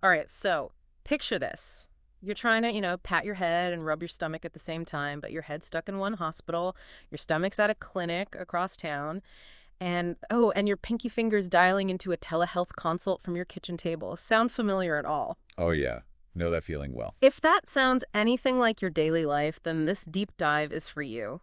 All right, so picture this. You're trying to, pat your head and rub your stomach at the same time, but your head's stuck in one hospital, your stomach's at a clinic across town, and your pinky finger's dialing into a telehealth consult from your kitchen table. Sound familiar at all? Oh, yeah. Know that feeling well. If that sounds anything like your daily life, then this deep dive is for you.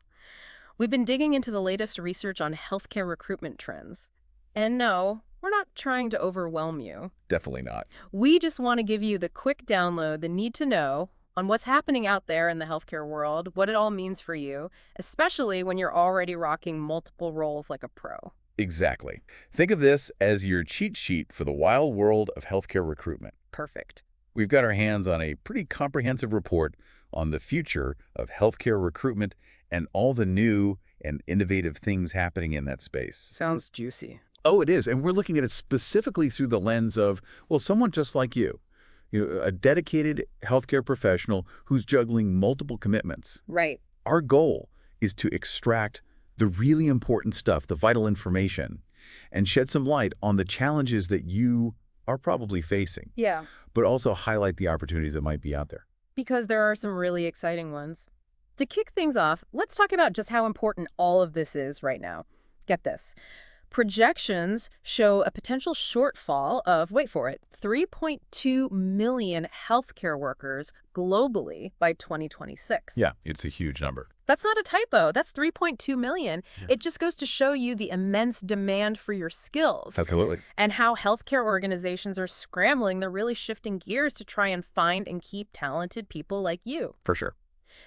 We've been digging into the latest research on healthcare recruitment trends. And no, we're not trying to overwhelm you. Definitely not. We just want to give you the quick download, the need to know on what's happening out there in the healthcare world, what it all means for you, especially when you're already rocking multiple roles like a pro. Exactly. Think of this as your cheat sheet for the wild world of healthcare recruitment. Perfect. We've got our hands on a pretty comprehensive report on the future of healthcare recruitment and all the new and innovative things happening in that space. Sounds juicy. Oh, it is. And we're looking at it specifically through the lens of, well, someone just like you. A dedicated healthcare professional who's juggling multiple commitments. Right. Our goal is to extract the really important stuff, the vital information, and shed some light on the challenges that you are probably facing, Yeah. but also highlight the opportunities that might be out there. Because there are some really exciting ones. To kick things off, let's talk about just how important all of this is right now. Get this. Projections show a potential shortfall of, wait for it, 3.2 million healthcare workers globally by 2026. Yeah, it's a huge number. That's not a typo. That's 3.2 million. Yeah. It just goes to show you the immense demand for your skills Absolutely. and how healthcare organizations are scrambling. They're really shifting gears to try and find and keep talented people like you. For sure.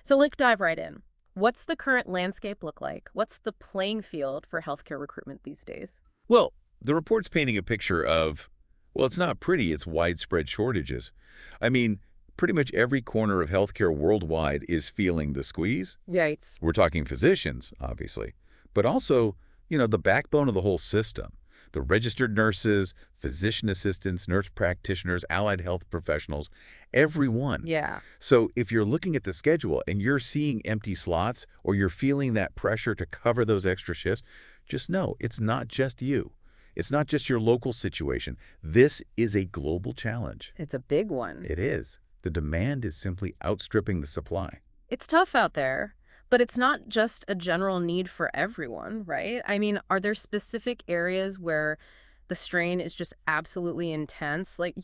So let's dive right in. What's the current landscape look like? What's the playing field for healthcare recruitment these days? Well, the report's painting a picture of, well, it's not pretty, it's widespread shortages. I mean, pretty much every corner of healthcare worldwide is feeling the squeeze. Yikes. We're talking physicians, obviously, but also, the backbone of the whole system. The registered nurses, physician assistants, nurse practitioners, allied health professionals, everyone. Yeah. So if you're looking at the schedule and you're seeing empty slots or you're feeling that pressure to cover those extra shifts, just know it's not just you. It's not just your local situation. This is a global challenge. It's a big one. It is. The demand is simply outstripping the supply. It's tough out there, but it's not just a general need for everyone, right? I mean, are there specific areas where the strain is just absolutely intense? Like,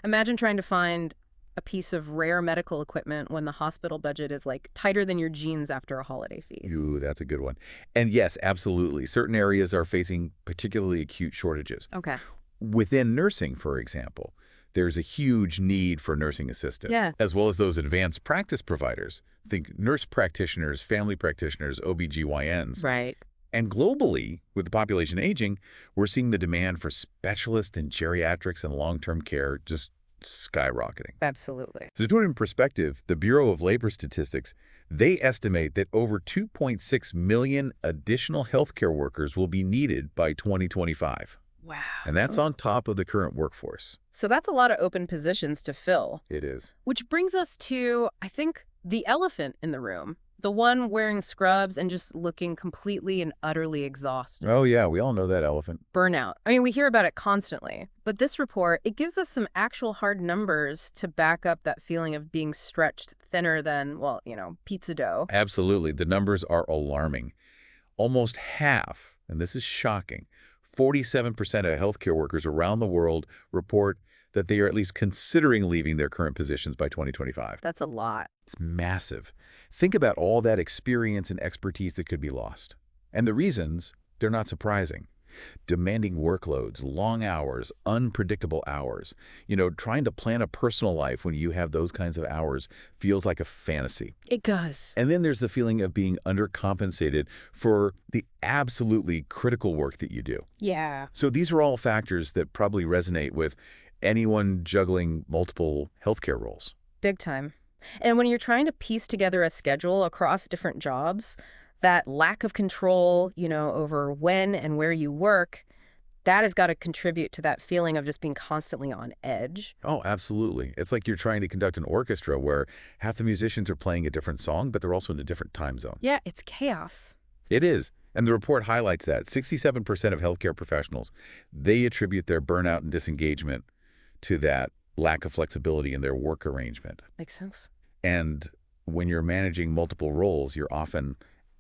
imagine trying to find a piece of rare medical equipment when the hospital budget is like tighter than your jeans after a holiday feast. Ooh, that's a good one. And yes, absolutely. Certain areas are facing particularly acute shortages. Okay. Within nursing, for example, there's a huge need for nursing assistants, Yeah. as well as those advanced practice providers. Think nurse practitioners, family practitioners, OBGYNs. Right. And globally, with the population aging, we're seeing the demand for specialists in geriatrics and long-term care just skyrocketing. Absolutely. To put it in perspective, the Bureau of Labor Statistics, they estimate that over 2.6 million additional healthcare workers will be needed by 2025. Wow. And that's on top of the current workforce. So that's a lot of open positions to fill. It is. Which brings us to, I think, the elephant in the room. The one wearing scrubs and just looking completely and utterly exhausted. Oh, yeah, we all know that elephant. Burnout. I mean, we hear about it constantly. But this report, it gives us some actual hard numbers to back up that feeling of being stretched thinner than, well, pizza dough. Absolutely. The numbers are alarming. Almost half, and this is shocking, 47% of healthcare workers around the world report that they are at least considering leaving their current positions by 2025. That's a lot. It's massive. Think about all that experience and expertise that could be lost. And the reasons, they're not surprising. Demanding workloads, long hours, unpredictable hours. Trying to plan a personal life when you have those kinds of hours feels like a fantasy. It does. And then there's the feeling of being undercompensated for the absolutely critical work that you do. Yeah. So these are all factors that probably resonate with anyone juggling multiple healthcare roles. Big time. And when you're trying to piece together a schedule across different jobs, that lack of control, over when and where you work, that has got to contribute to that feeling of just being constantly on edge. Oh, absolutely. It's like you're trying to conduct an orchestra where half the musicians are playing a different song, but they're also in a different time zone. Yeah, it's chaos. It is. And the report highlights that. 67% of healthcare professionals, they attribute their burnout and disengagement to that lack of flexibility in their work arrangement. Makes sense. And when you're managing multiple roles, you're often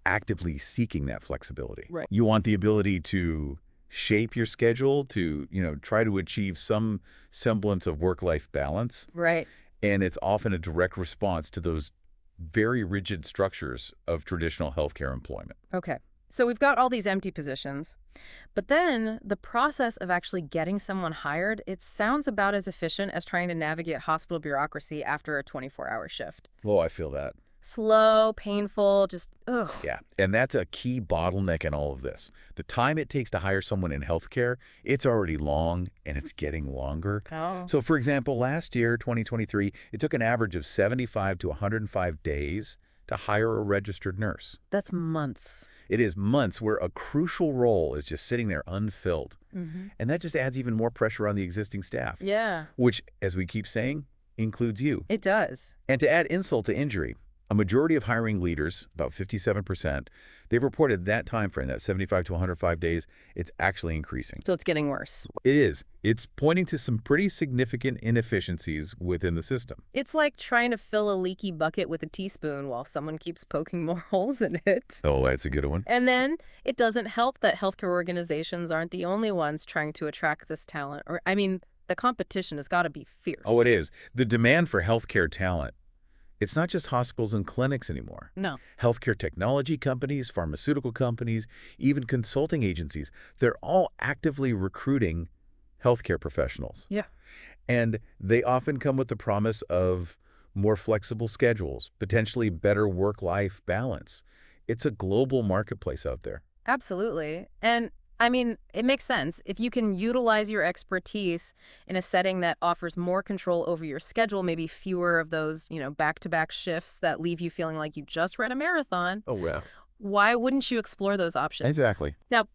actively seeking that flexibility. Right. You want the ability to shape your schedule to, try to achieve some semblance of work-life balance. Right. And it's often a direct response to those very rigid structures of traditional healthcare employment. Okay. So we've got all these empty positions, but then the process of actually getting someone hired, it sounds about as efficient as trying to navigate hospital bureaucracy after a 24-hour shift. Oh, I feel that. Slow, painful, just ugh. Yeah, and that's a key bottleneck in all of this. The time it takes to hire someone in healthcare, it's already long, and it's getting longer. Oh. So, for example, last year, 2023, it took an average of 75 to 105 days to hire a registered nurse. That's months. It is months where a crucial role is just sitting there unfilled. And that just adds even more pressure on the existing staff, Yeah, which, as we keep saying, includes you. it does. And to add insult to injury, a majority of hiring leaders, about 57%, they've reported that time frame, that 75 to 105 days, it's actually increasing. So it's getting worse. It is. It's pointing to some pretty significant inefficiencies within the system. It's like trying to fill a leaky bucket with a teaspoon while someone keeps poking more holes in it. Oh, that's a good one. And then it doesn't help that healthcare organizations aren't the only ones trying to attract this talent. The competition has got to be fierce. Oh, it is. The demand for healthcare talent, it's not just hospitals and clinics anymore. No. Healthcare technology companies, pharmaceutical companies, even consulting agencies, they're all actively recruiting healthcare professionals. Yeah. And they often come with the promise of more flexible schedules, potentially better work-life balance. It's a global marketplace out there. Absolutely. And it makes sense. If you can utilize your expertise in a setting that offers more control over your schedule, maybe fewer of those, back-to-back shifts that leave you feeling like you just read a marathon, Oh, yeah. why wouldn't you explore those options? Exactly. Now,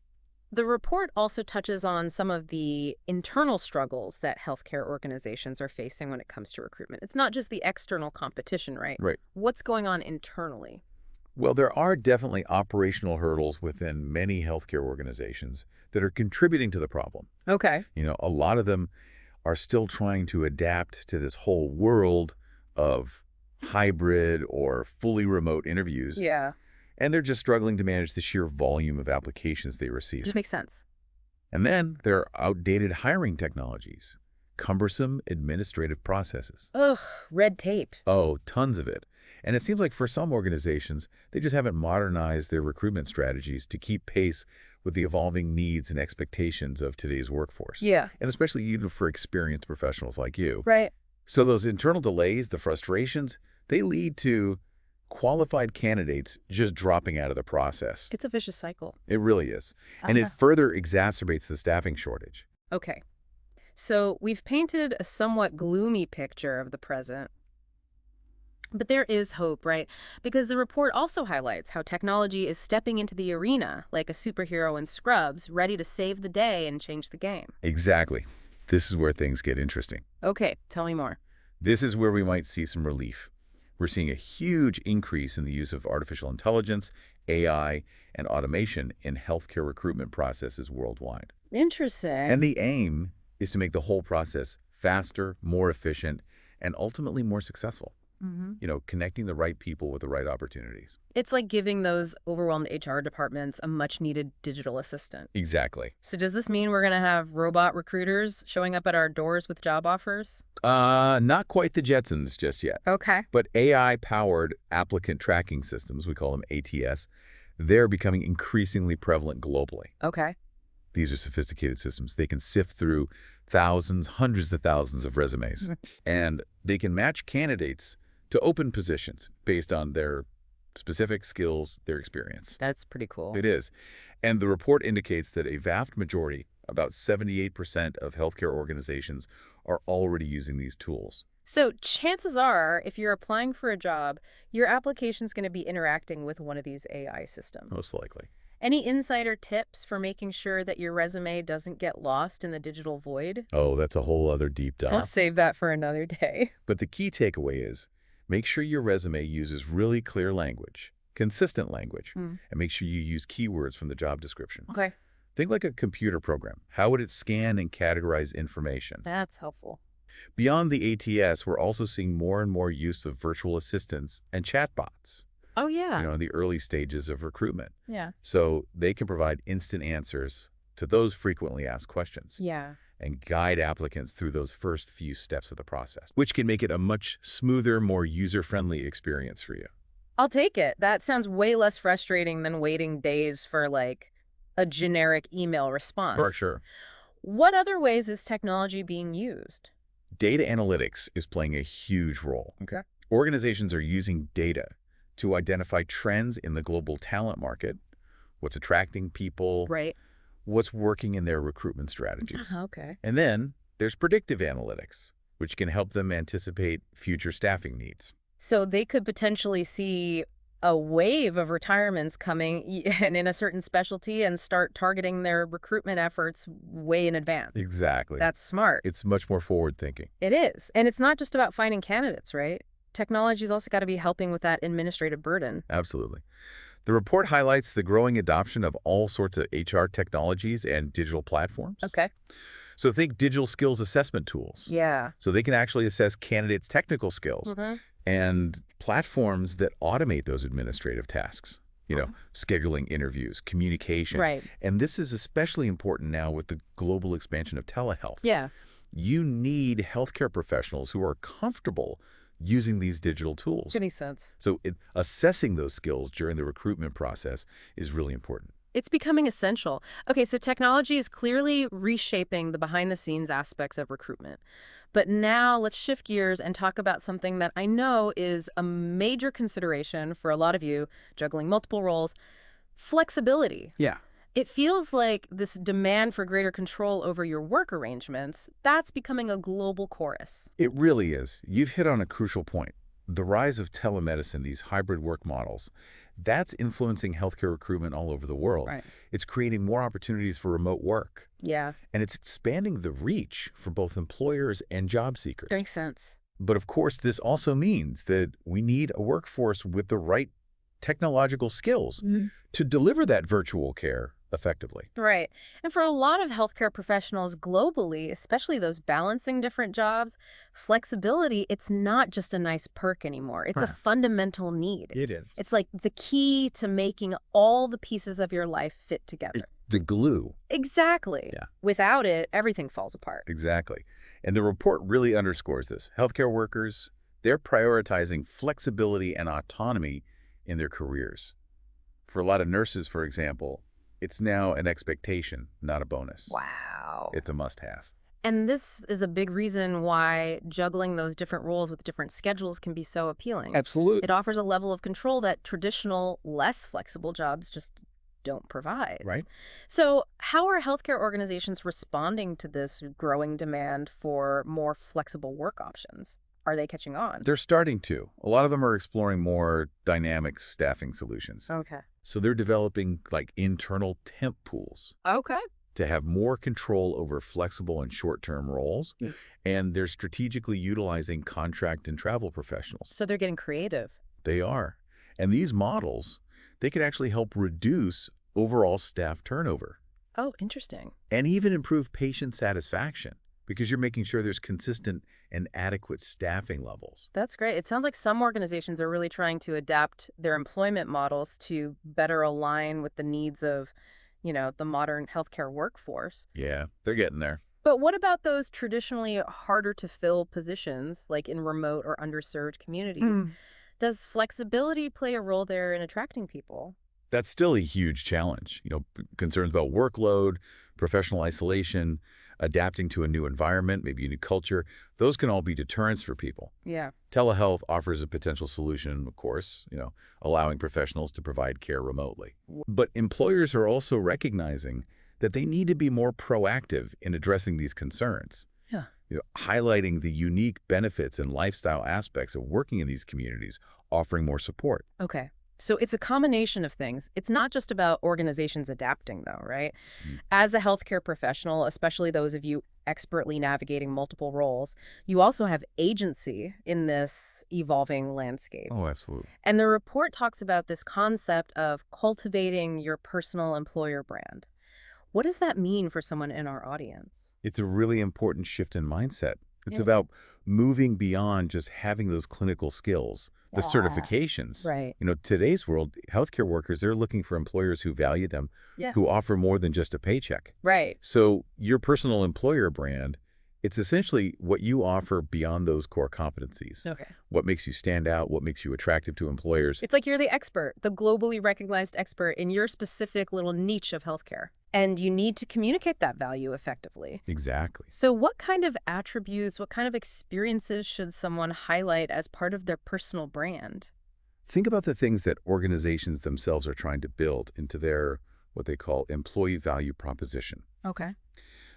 the report also touches on some of the internal struggles that healthcare organizations are facing when it comes to recruitment. It's not just the external competition, right? Right. What's going on internally? Well, there are definitely operational hurdles within many healthcare organizations that are contributing to the problem. Okay. A lot of them are still trying to adapt to this whole world of hybrid or fully remote interviews, Yeah. and they're just struggling to manage the sheer volume of applications they receive. Just makes sense. And then there are outdated hiring technologies, cumbersome administrative processes. Ugh, red tape. Oh, tons of it. And it seems like for some organizations, they just haven't modernized their recruitment strategies to keep pace with the evolving needs and expectations of today's workforce. Yeah. And especially even for experienced professionals like you. Right. So those internal delays, the frustrations, they lead to qualified candidates just dropping out of the process. It's a vicious cycle. It really is. And it further exacerbates the staffing shortage. Okay. So we've painted a somewhat gloomy picture of the present. But there is hope, right? Because the report also highlights how technology is stepping into the arena like a superhero in Scrubs, ready to save the day and change the game. Exactly. This is where things get interesting. Okay, tell me more. This is where we might see some relief. We're seeing a huge increase in the use of artificial intelligence, AI, and automation in healthcare recruitment processes worldwide. Interesting. And the aim is to make the whole process faster, more efficient, and ultimately more successful. Connecting the right people with the right opportunities. It's like giving those overwhelmed HR departments a much-needed digital assistant. Exactly. So does this mean we're going to have robot recruiters showing up at our doors with job offers? Not quite the Jetsons just yet. Okay. But AI-powered applicant tracking systems, we call them ATS, they're becoming increasingly prevalent globally. Okay. These are sophisticated systems. They can sift through thousands, hundreds of thousands of resumes, and they can match candidates to open positions based on their specific skills, their experience. That's pretty cool. It is. And the report indicates that a vast majority, about 78% of healthcare organizations, are already using these tools. So chances are, if you're applying for a job, your application's going to be interacting with one of these AI systems. Most likely. Any insider tips for making sure that your resume doesn't get lost in the digital void? Oh, that's a whole other deep I'll dive. save that for another day. But the key takeaway is, make sure your resume uses really clear language, consistent language, and make sure you use keywords from the job description. Okay. Think like a computer program. How would it scan and categorize information? That's helpful. Beyond the ATS, we're also seeing more and more use of virtual assistants and chatbots, Oh, yeah. in the early stages of recruitment. Yeah. So they can provide instant answers to those frequently asked questions Yeah. and guide applicants through those first few steps of the process, which can make it a much smoother, more user-friendly experience for you. I'll take it. That sounds way less frustrating than waiting days for, like, a generic email For response. sure. What other ways is technology being used? Data analytics is playing a huge role. Okay. Organizations are using data to identify trends in the global talent market, what's attracting people, Right. what's working in their recruitment strategies. Okay. And then there's predictive analytics, which can help them anticipate future staffing needs. So they could potentially see a wave of retirements coming and in a certain specialty and start targeting their recruitment efforts way in advance. Exactly. That's smart. It's much more forward-thinking. It is. And it's not just about finding candidates, right? Technology's also got to be helping with that administrative burden. Absolutely. The report highlights the growing adoption of all sorts of HR technologies and digital platforms. Okay. So think digital skills assessment tools. Yeah. So they can actually assess candidates' technical skills Hmm. and platforms that automate those administrative tasks. Scheduling interviews, communication. Right. And this is especially important now with the global expansion of telehealth. Yeah. You need healthcare professionals who are comfortable using these digital tools. Makes sense. So assessing those skills during the recruitment process is really important. It's becoming essential. Okay, so technology is clearly reshaping the behind-the-scenes aspects of recruitment. But now let's shift gears and talk about something that I know is a major consideration for a lot of you juggling multiple roles: flexibility. Yeah. It feels like this demand for greater control over your work arrangements, that's becoming a global chorus. It really is. You've hit on a crucial point. The rise of telemedicine, these hybrid work models, that's influencing healthcare recruitment all over the world. Right. It's creating more opportunities for remote work, Yeah, and it's expanding the reach for both employers and job seekers. makes sense. But of course, this also means that we need a workforce with the right technological skills to deliver that virtual care effectively. Right. And for a lot of healthcare professionals globally, especially those balancing different jobs, flexibility, it's not just a nice perk anymore. It's a Right. fundamental need. It is. It's like the key to making all the pieces of your life fit together. The glue. Exactly. Yeah. Without it, everything falls apart. Exactly. And the report really underscores this. Healthcare workers, they're prioritizing flexibility and autonomy in their careers. For a lot of nurses, for example, it's now an expectation, not a bonus. Wow. It's a must-have. And this is a big reason why juggling those different roles with different schedules can be so appealing. Absolutely. It offers a level of control that traditional, less flexible jobs just don't provide. Right? So, how are healthcare organizations responding to this growing demand for more flexible work options? Are they catching on? They're starting to. A lot of them are exploring more dynamic staffing solutions. Okay. So they're developing like internal temp pools Okay. to have more control over flexible and short-term roles. Yeah. And they're strategically utilizing contract and travel professionals. So they're getting creative. They are. And these models, they could actually help reduce overall staff turnover Oh, interesting. and even improve patient satisfaction because you're making sure there's consistent and adequate staffing levels. That's great. It sounds like some organizations are really trying to adapt their employment models to better align with the needs of, the modern healthcare workforce. Yeah, they're getting there. But what about those traditionally harder to fill positions, like in remote or underserved communities? Does flexibility play a role there in attracting people? That's still a huge challenge. Concerns about workload, professional isolation, adapting to a new environment, maybe a new culture, those can all be deterrents for people. Yeah. Telehealth offers a potential solution, of course, allowing professionals to provide care remotely. But employers are also recognizing that they need to be more proactive in addressing these concerns. Yeah. Highlighting the unique benefits and lifestyle aspects of working in these communities, offering more support. Okay. So it's a combination of things. It's not just about organizations adapting, though, right? As a healthcare professional, especially those of you expertly navigating multiple roles, you also have agency in this evolving landscape. Oh, absolutely. And the report talks about this concept of cultivating your personal employer brand. What does that mean for someone in our audience? It's a really important shift in mindset. It's Yeah. about moving beyond just having those clinical skills, the Yeah. certifications. Right. Today's world, healthcare workers, they're looking for employers who value them, Yeah. who offer more than just a paycheck. Right. So your personal employer brand, it's essentially what you offer beyond those core competencies. Okay. What makes you stand out, what makes you attractive to employers. It's like you're the expert, the globally recognized expert in your specific little niche of healthcare. And you need to communicate that value effectively. Exactly. So what kind of attributes, what kind of experiences should someone highlight as part of their personal brand? Think about the things that organizations themselves are trying to build into their, what they call employee value proposition. Okay.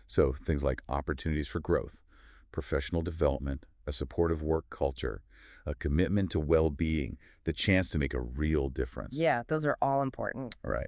So things like opportunities for growth, professional development, a supportive work culture, a commitment to well-being, the chance to make a real difference. Yeah, those are all important. All right.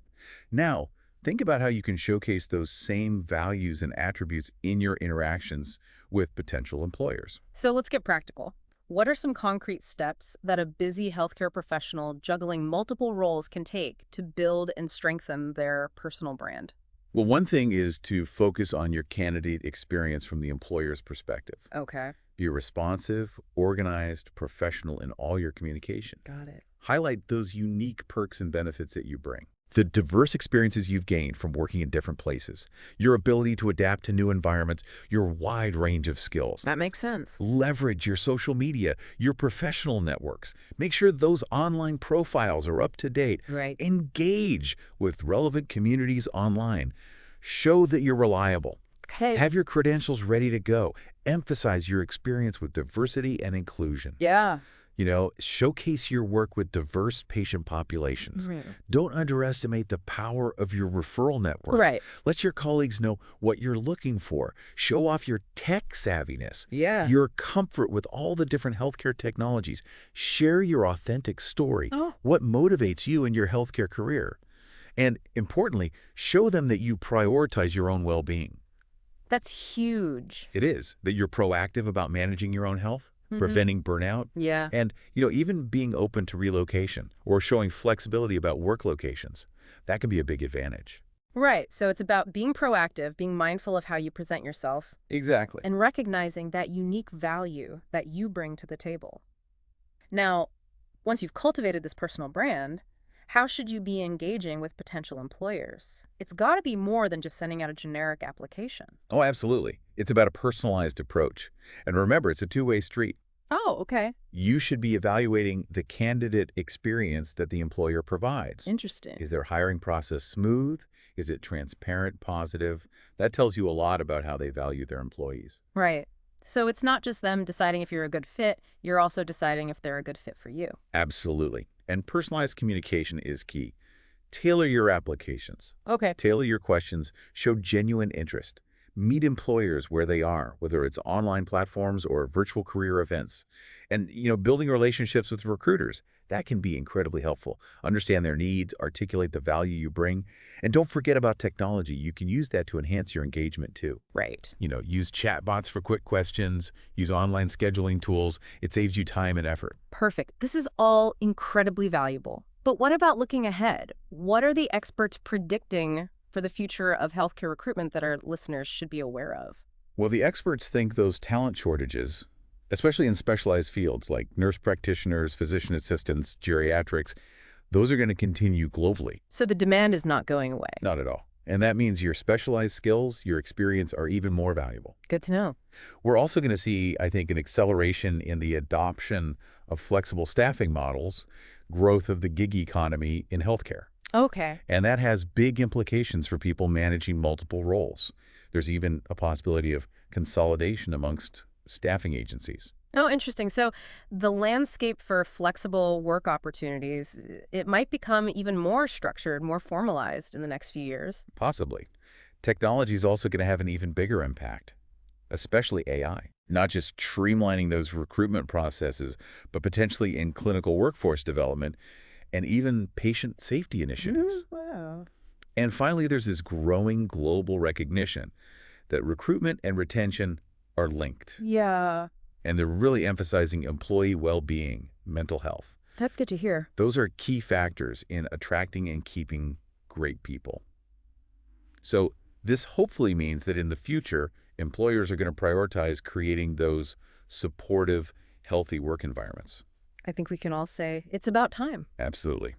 Now, think about how you can showcase those same values and attributes in your interactions with potential employers. So let's get practical. What are some concrete steps that a busy healthcare professional juggling multiple roles can take to build and strengthen their personal brand? Well, one thing is to focus on your candidate experience from the employer's perspective. Okay. Be responsive, organized, professional in all your communication. Got it. Highlight those unique perks and benefits that you bring. The diverse experiences you've gained from working in different places, your ability to adapt to new environments, your wide range of skills. That makes sense. Leverage your social media, your professional networks. Make sure those online profiles are up to date. Right. Engage with relevant communities online. Show that you're reliable. Okay. Have your credentials ready to go. Emphasize your experience with diversity and inclusion. Yeah. Showcase your work with diverse patient populations. Right. Don't underestimate the power of your referral network. Right. Let your colleagues know what you're looking for. Show off your tech savviness, Yeah. your comfort with all the different healthcare technologies. Share your authentic story, Oh. what motivates you in your healthcare career. And importantly, show them that you prioritize your own well-being. That's huge. It is, that you're proactive about managing your own health, preventing burnout, Yeah. and, even being open to relocation or showing flexibility about work locations. That can be a big advantage. Right. So it's about being proactive, being mindful of how you present yourself, Exactly. and recognizing that unique value that you bring to the table. Now, once you've cultivated this personal brand, how should you be engaging with potential employers? It's got to be more than just sending out a generic application. Oh, absolutely. It's about a personalized approach. And remember, it's a two-way street. Oh, okay. You should be evaluating the candidate experience that the employer provides. Interesting. Is their hiring process smooth? Is it transparent, positive? That tells you a lot about how they value their employees. Right. So it's not just them deciding if you're a good fit, you're also deciding if they're a good fit for you. Absolutely. And personalized communication is key. Tailor your applications. Okay. Tailor your questions. Show genuine interest. Meet employers where they are, whether it's online platforms or virtual career events. And, building relationships with recruiters, that can be incredibly helpful. Understand their needs, articulate the value you bring, and don't forget about technology. You can use that to enhance your engagement too. Right. Use chatbots for quick questions, use online scheduling tools. It saves you time and effort. Perfect. This is all incredibly valuable. But what about looking ahead? What are the experts predicting for the future of healthcare recruitment that our listeners should be aware of? Well, the experts think those talent shortages, especially in specialized fields like nurse practitioners, physician assistants, geriatrics, those are going to continue globally. So the demand is not going away. Not at all. And that means your specialized skills, your experience are even more valuable. Good to know. We're also going to see, I think, an acceleration in the adoption of flexible staffing models, growth of the gig economy in healthcare. Okay. And that has big implications for people managing multiple roles. There's even a possibility of consolidation amongst staffing agencies. Oh, interesting. So the landscape for flexible work opportunities, it might become even more structured, more formalized in the next few years. Possibly. Technology is also going to have an even bigger impact, especially AI. Not just streamlining those recruitment processes, but potentially in clinical workforce development and even patient safety initiatives. Wow. And finally, there's this growing global recognition that recruitment and retention are linked. Yeah. And they're really emphasizing employee well-being, mental health. That's good to hear. Those are key factors in attracting and keeping great people. So this hopefully means that in the future, Employers are going to prioritize creating those supportive, healthy work environments. I think we can all say it's about time. Absolutely.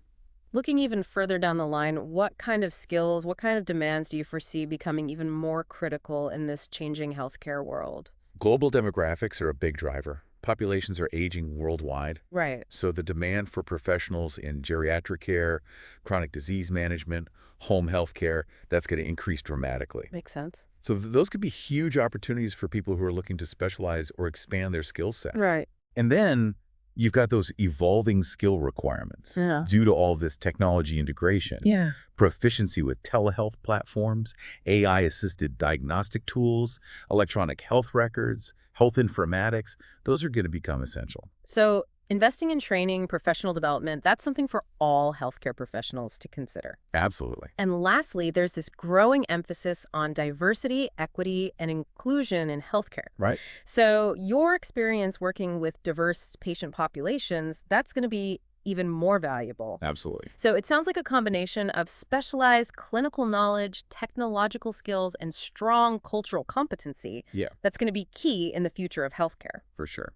Looking even further down the line, what kind of skills, what kind of demands do you foresee becoming even more critical in this changing healthcare world? Global demographics are a big driver. Populations are aging worldwide. Right. So the demand for professionals in geriatric care, chronic disease management, home health care, that's going to increase dramatically. Makes sense. So those could be huge opportunities for people who are looking to specialize or expand their skill set. Right. And then you've got those evolving skill requirements Yeah. due to all this technology integration. Yeah. Proficiency with telehealth platforms, AI-assisted diagnostic tools, electronic health records, health informatics, those are going to become essential. So, investing in training, professional development, that's something for all healthcare professionals to consider. Absolutely. And lastly, there's this growing emphasis on diversity, equity, and inclusion in healthcare. Right? So, your experience working with diverse patient populations, that's going to be even more valuable. Absolutely. So it sounds like a combination of specialized clinical knowledge, technological skills, and strong cultural competency Yeah, that's going to be key in the future of healthcare. for sure.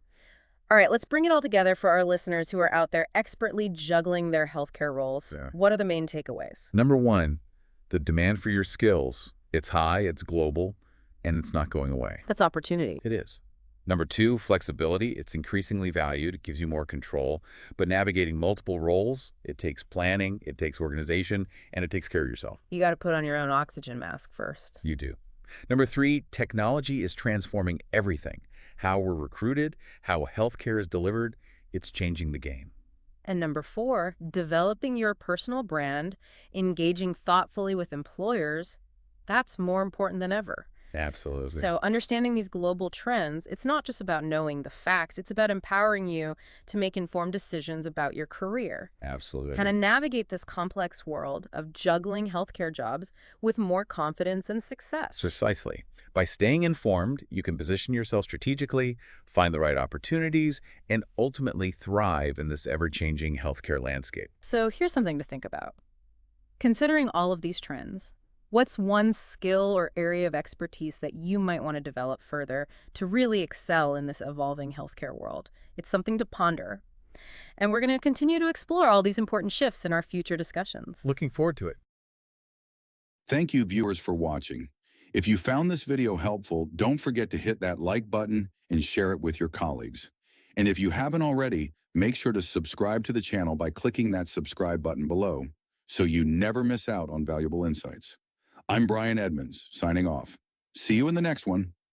All right, let's bring it all together for our listeners who are out there expertly juggling their healthcare roles. Yeah. What are the main takeaways? Number one, the demand for your skills, it's high, it's global, and it's not going away. That's opportunity. It is. Number two, flexibility. It's increasingly valued. It gives you more control. But navigating multiple roles, it takes planning, it takes organization, and it takes care of yourself. You got to put on your own oxygen mask first. You do. Number three, technology is transforming everything. How we're recruited, how healthcare is delivered, it's changing the game. And number four, developing your personal brand, engaging thoughtfully with employers, that's more important than ever. Absolutely. So understanding these global trends, it's not just about knowing the facts, it's about empowering you to make informed decisions about your career. Absolutely. Kind of navigate this complex world of juggling healthcare jobs with more confidence and success. Precisely. By staying informed, you can position yourself strategically, find the right opportunities, and ultimately thrive in this ever-changing healthcare landscape. So here's something to think about. Considering all of these trends, what's one skill or area of expertise that you might want to develop further to really excel in this evolving healthcare world? It's something to ponder. And we're going to continue to explore all these important shifts in our future discussions. Looking forward to it. Thank you, viewers, for watching. If you found this video helpful, don't forget to hit that like button and share it with your colleagues. And if you haven't already, make sure to subscribe to the channel by clicking that subscribe button below so you never miss out on valuable insights. I'm Brian Edmonds, signing off. See you in the next one.